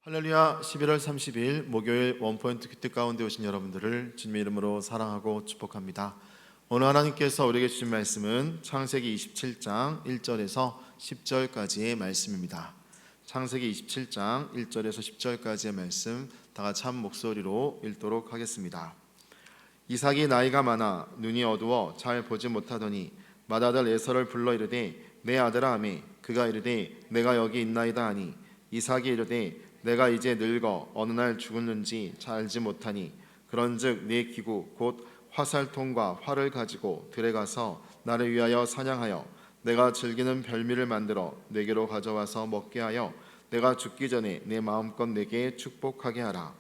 할렐루야. 11월 30일 목요일 원포인트 큐티 가운데 오신 여러분들을 주님의 이름으로 사랑하고 축복합니다. 오늘 하나님께서 우리에게 주신 말씀은 창세기 27장 1절에서 10절까지의 말씀입니다. 창세기 27장 1절에서 10절까지의 말씀 다 같이 한 목소리로 읽도록 하겠습니다. 이삭이 나이가 많아 눈이 어두워 잘 보지 못하더니 맏아들 에서를 불러 이르되 내 아들아 하매 그가 이르되 내가 여기 있나이다 하니 이삭이 이르되 내가 이제 늙어 어느 날 죽었는지 잘 알지 못하니 그런즉 네 기구 곧 화살통과 활을 가지고 들에 가서 나를 위하여 사냥하여 내가 즐기는 별미를 만들어 내게로 가져와서 먹게 하여 내가 죽기 전에 내 마음껏 내게 축복하게 하라.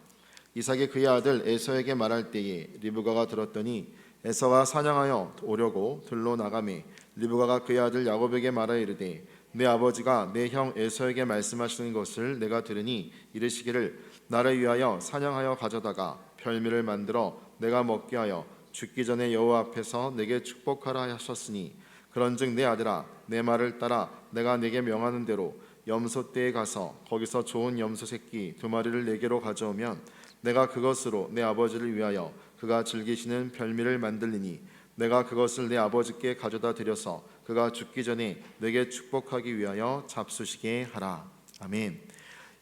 이삭이 그의 아들 에서에게 말할 때에 리브가가 들었더니 에서가 사냥하여 오려고 들로 나가매 리브가가 그의 아들 야곱에게 말하여 이르되 내 아버지가 내 형 에서에게 말씀하시는 것을 내가 들으니 이르시기를 나를 위하여 사냥하여 가져다가 별미를 만들어 내가 먹게 하여 죽기 전에 여호와 앞에서 내게 축복하라 하셨으니 그런즉 내 아들아 내 말을 따라 내가 내게 명하는 대로 염소떼에 가서 거기서 좋은 염소 새끼 2마리를 내게로 가져오면 내가 그것으로 내 아버지를 위하여 그가 즐기시는 별미를 만들리니 내가 그것을 내 아버지께 가져다 드려서 그가 죽기 전에 내게 축복하기 위하여 잡수시게 하라. 아멘.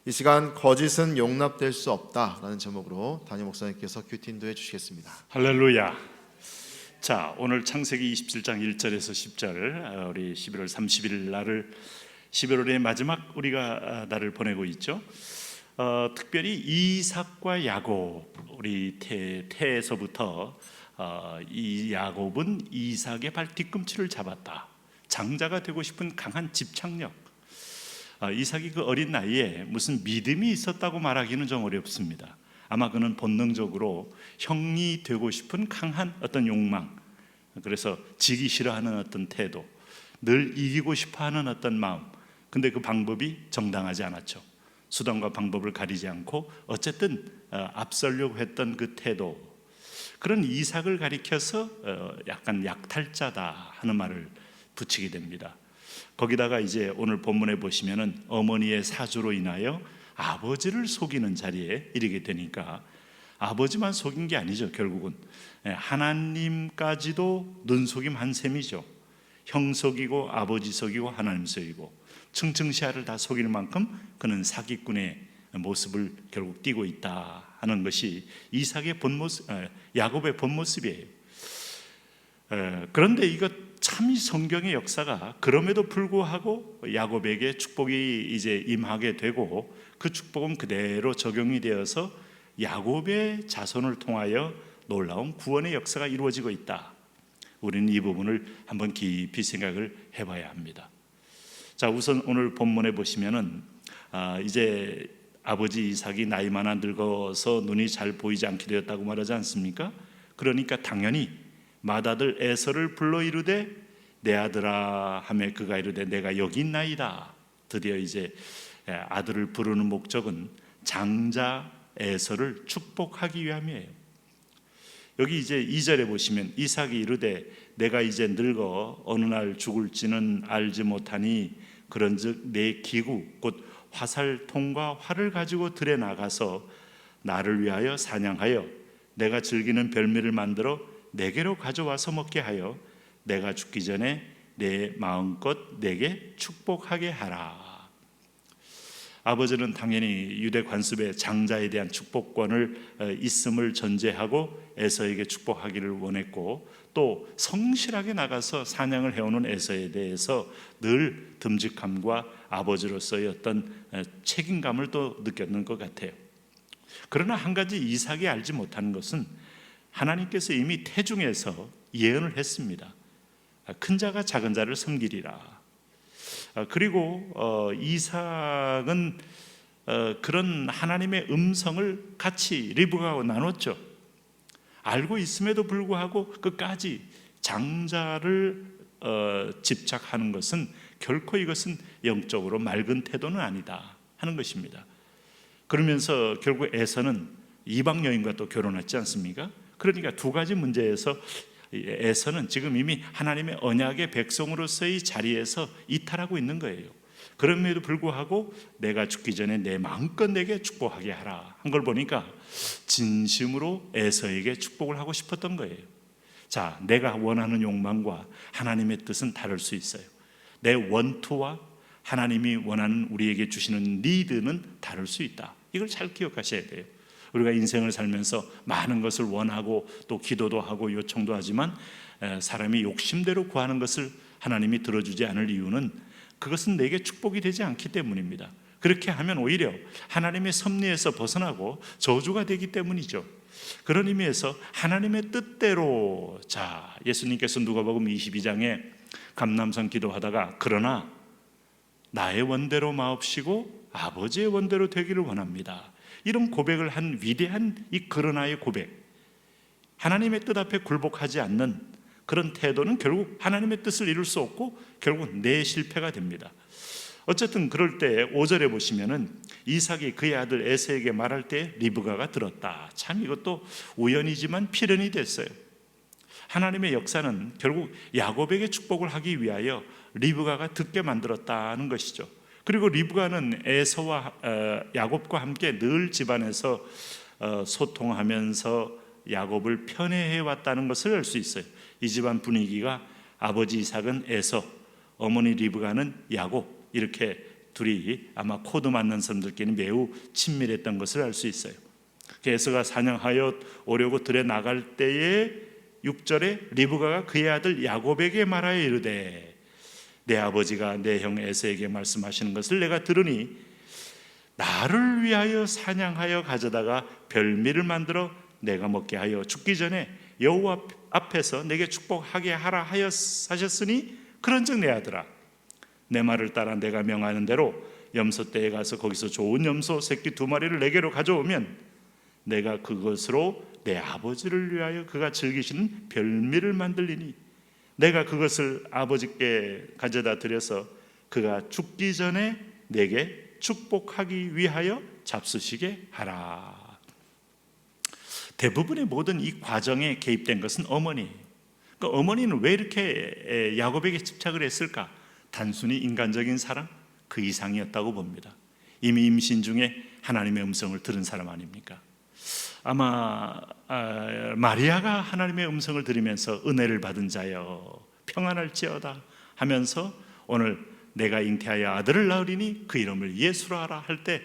이 시간 거짓은 용납될 수 없다라는 제목으로 담임 목사님께서 큐티 인도해 주시겠습니다. 할렐루야. 자, 오늘 창세기 27장 1절에서 10절 우리 11월 30일 날을 11월의 마지막 우리가 날을 보내고 있죠. 특별히 이삭과 야곱 우리 태에서부터 이 야곱은 이삭의 발 뒤꿈치를 잡았다. 장자가 되고 싶은 강한 집착력. 이삭이 그 어린 나이에 무슨 믿음이 있었다고 말하기는 좀 어렵습니다. 아마 그는 본능적으로 형이 되고 싶은 강한 어떤 욕망, 그래서 지기 싫어하는 어떤 태도, 늘 이기고 싶어하는 어떤 마음. 근데 그 방법이 정당하지 않았죠. 수단과 방법을 가리지 않고 어쨌든 앞서려고 했던 그 태도, 그런 이삭을 가리켜서 약간 약탈자다 하는 말을 붙이게 됩니다. 거기다가 이제 오늘 본문에 보시면은 어머니의 사주로 인하여 아버지를 속이는 자리에 이르게 되니까 아버지만 속인 게 아니죠. 결국은 하나님까지도 눈속임한 셈이죠. 형 속이고 아버지 속이고 하나님 속이고 층층시야를 다 속일 만큼 그는 사기꾼의 모습을 결국 띠고 있다 하는 것이 이삭의 본모습, 야곱의 본모습이에요. 그런데 이거 참 성경의 역사가 그럼에도 불구하고 야곱에게 축복이 이제 임하게 되고 그 축복은 그대로 적용이 되어서 야곱의 자손을 통하여 놀라운 구원의 역사가 이루어지고 있다. 우리는 이 부분을 한번 깊이 생각을 해봐야 합니다. 자, 우선 오늘 본문에 보시면은 이제 아버지 이삭이 나이 많아 늙어서 눈이 잘 보이지 않게 되었다고 말하지 않습니까? 그러니까 당연히 맏아들 에서를 불러 이르되 내 아들아 하매 그가 이르되 내가 여기 있나이다. 드디어 이제 아들을 부르는 목적은 장자 에서를 축복하기 위함이에요. 여기 이제 2절에 보시면 이삭이 이르되 내가 이제 늙어 어느 날 죽을지는 알지 못하니 그런즉 내 기구 곧 화살통과 활을 가지고 들에 나가서 나를 위하여 사냥하여 내가 즐기는 별미를 만들어 내게로 가져와서 먹게 하여 내가 죽기 전에 내 마음껏 내게 축복하게 하라. 아버지는 당연히 유대 관습의 장자에 대한 축복권을 있음을 전제하고 에서에게 축복하기를 원했고 또 성실하게 나가서 사냥을 해오는 에서에 대해서 늘 듬직함과 아버지로서의 어떤 책임감을 또 느꼈는 것 같아요. 그러나 한 가지 이삭이 알지 못하는 것은 하나님께서 이미 태중에서 예언을 했습니다. 큰 자가 작은 자를 섬기리라. 그리고 이삭은 그런 하나님의 음성을 같이 리브가하고 나눴죠. 알고 있음에도 불구하고 끝까지 장자를 집착하는 것은 결코 이것은 영적으로 맑은 태도는 아니다 하는 것입니다. 그러면서 결국 에서는 이방 여인과 또 결혼했지 않습니까? 그러니까 두 가지 문제에서 에서는 지금 이미 하나님의 언약의 백성으로서의 자리에서 이탈하고 있는 거예요. 그럼에도 불구하고 내가 죽기 전에 내 마음껏 내게 축복하게 하라 한 걸 보니까 진심으로 에서에게 축복을 하고 싶었던 거예요. 자, 내가 원하는 욕망과 하나님의 뜻은 다를 수 있어요. 내 원투와 하나님이 원하는 우리에게 주시는 니드는 다를 수 있다. 이걸 잘 기억하셔야 돼요. 우리가 인생을 살면서 많은 것을 원하고 또 기도도 하고 요청도 하지만 사람이 욕심대로 구하는 것을 하나님이 들어주지 않을 이유는 그것은 내게 축복이 되지 않기 때문입니다. 그렇게 하면 오히려 하나님의 섭리에서 벗어나고 저주가 되기 때문이죠. 그런 의미에서 하나님의 뜻대로, 자, 예수님께서 누가복음 22장에 감람산 기도하다가 그러나 나의 원대로 마옵시고 아버지의 원대로 되기를 원합니다, 이런 고백을 한 위대한 이 그러나의 고백, 하나님의 뜻 앞에 굴복하지 않는 그런 태도는 결국 하나님의 뜻을 이룰 수 없고 결국 내 실패가 됩니다. 어쨌든 그럴 때 5절에 보시면은 이삭이 그의 아들 에서에게 말할 때 리브가가 들었다. 참 이것도 우연이지만 필연이 됐어요. 하나님의 역사는 결국 야곱에게 축복을 하기 위하여 리브가가 듣게 만들었다는 것이죠. 그리고 리브가는 에서와 야곱과 함께 늘 집안에서 소통하면서 야곱을 편애해 왔다는 것을 알 수 있어요. 이 집안 분위기가 아버지 이삭은 에서, 어머니 리브가는 야곱, 이렇게 둘이 아마 코드 맞는 사람들끼리 매우 친밀했던 것을 알 수 있어요. 에서가 사냥하여 오려고 들에 나갈 때에 6절에 리브가가 그의 아들 야곱에게 말하여 이르되 내 아버지가 내 형 에서에게 말씀하시는 것을 내가 들으니 나를 위하여 사냥하여 가져다가 별미를 만들어 내가 먹게 하여 죽기 전에 여호와 앞에서 내게 축복하게 하라 하셨으니 그런즉 내 아들아, 내 말을 따라 내가 명하는 대로 염소떼에 가서 거기서 좋은 염소 새끼 2마리를 내게로 가져오면 내가 그것으로 내 아버지를 위하여 그가 즐기시는 별미를 만들리니 내가 그것을 아버지께 가져다 드려서 그가 죽기 전에 내게 축복하기 위하여 잡수시게 하라. 대부분의 모든 이 과정에 개입된 것은 어머니예요. 그러니까 어머니는 왜 이렇게 야곱에게 집착을 했을까? 단순히 인간적인 사랑 그 이상이었다고 봅니다. 이미 임신 중에 하나님의 음성을 들은 사람 아닙니까? 아마 마리아가 하나님의 음성을 들으면서 은혜를 받은 자여 평안할지어다 하면서 오늘 내가 잉태하여 아들을 낳으리니 그 이름을 예수라 하라 할 때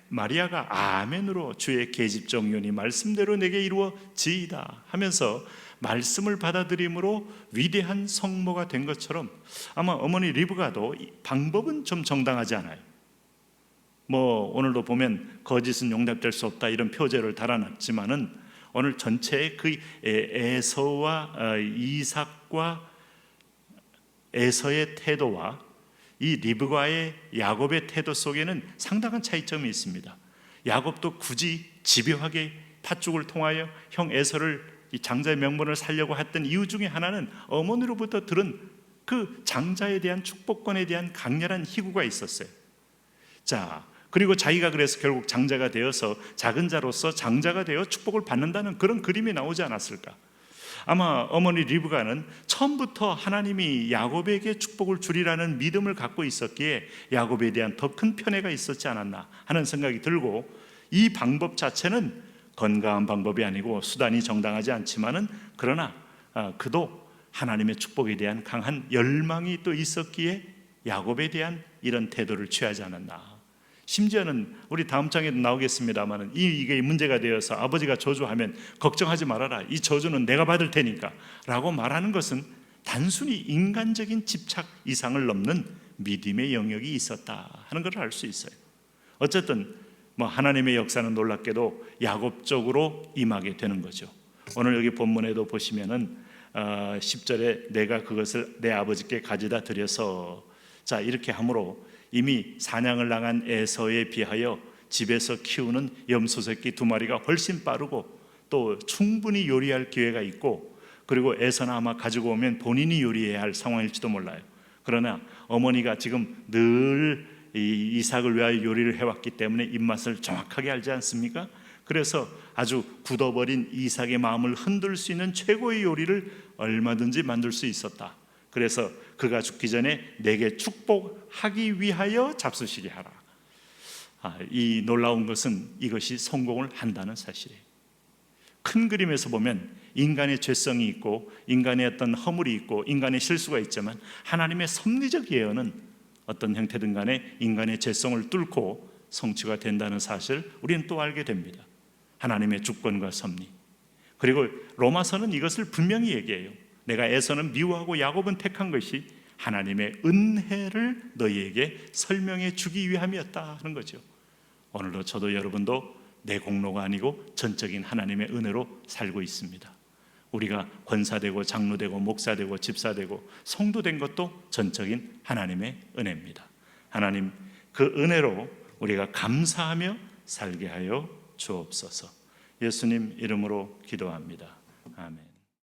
마리아가 아멘으로 주의 계집종이오니 말씀대로 내게 이루어지이다 하면서 말씀을 받아들임으로 위대한 성모가 된 것처럼 아마 어머니 리브가도 방법은 좀 정당하지 않아요. 뭐 오늘도 보면 거짓은 용납될 수 없다 이런 표제를 달아놨지만은 오늘 전체의 그 에서와 이삭과 에서의 태도와 이 리브가의 야곱의 태도 속에는 상당한 차이점이 있습니다. 야곱도 굳이 집요하게 팥죽을 통하여 형 에서를 이 장자의 명분을 살려고 했던 이유 중에 하나는 어머니로부터 들은 그 장자에 대한 축복권에 대한 강렬한 희구가 있었어요. 자, 그리고 자기가 그래서 결국 장자가 되어서 작은 자로서 장자가 되어 축복을 받는다는 그런 그림이 나오지 않았을까? 아마 어머니 리브가는 처음부터 하나님이 야곱에게 축복을 주리라는 믿음을 갖고 있었기에 야곱에 대한 더 큰 편애가 있었지 않았나 하는 생각이 들고, 이 방법 자체는 건강한 방법이 아니고 수단이 정당하지 않지만은 그러나 그도 하나님의 축복에 대한 강한 열망이 또 있었기에 야곱에 대한 이런 태도를 취하지 않았나. 심지어는 우리 다음 장에도 나오겠습니다만 이게 문제가 되어서 아버지가 저주하면 걱정하지 말아라, 이 저주는 내가 받을 테니까 라고 말하는 것은 단순히 인간적인 집착 이상을 넘는 믿음의 영역이 있었다 하는 걸 알 수 있어요. 어쨌든 뭐 하나님의 역사는 놀랍게도 야곱 쪽으로 임하게 되는 거죠. 오늘 여기 본문에도 보시면은 10절에 내가 그것을 내 아버지께 가져다 드려서, 자, 이렇게 함으로 이미 사냥을 나간 에서에 비하여 집에서 키우는 염소 새끼 2마리가 훨씬 빠르고 또 충분히 요리할 기회가 있고, 그리고 에서는 아마 가지고 오면 본인이 요리해야 할 상황일지도 몰라요. 그러나 어머니가 지금 늘 이삭을 위하여 요리를 해왔기 때문에 입맛을 정확하게 알지 않습니까? 그래서 아주 굳어버린 이삭의 마음을 흔들 수 있는 최고의 요리를 얼마든지 만들 수 있었다. 그래서 그가 죽기 전에 내게 축복하기 위하여 잡수시게 하라. 이 놀라운 것은 이것이 성공을 한다는 사실이에요. 큰 그림에서 보면 인간의 죄성이 있고 인간의 어떤 허물이 있고 인간의 실수가 있지만 하나님의 섭리적 예언은 어떤 형태든 간에 인간의 죄성을 뚫고 성취가 된다는 사실 우리는 또 알게 됩니다. 하나님의 주권과 섭리. 그리고 로마서는 이것을 분명히 얘기해요. 내가 에서는 미워하고 야곱은 택한 것이 하나님의 은혜를 너희에게 설명해 주기 위함이었다 하는 거죠. 오늘도 저도 여러분도 내 공로가 아니고 전적인 하나님의 은혜로 살고 있습니다. 우리가 권사되고 장로되고 목사되고 집사되고 성도된 것도 전적인 하나님의 은혜입니다. 하나님 그 은혜로 우리가 감사하며 살게 하여 주옵소서. 예수님 이름으로 기도합니다. 아멘.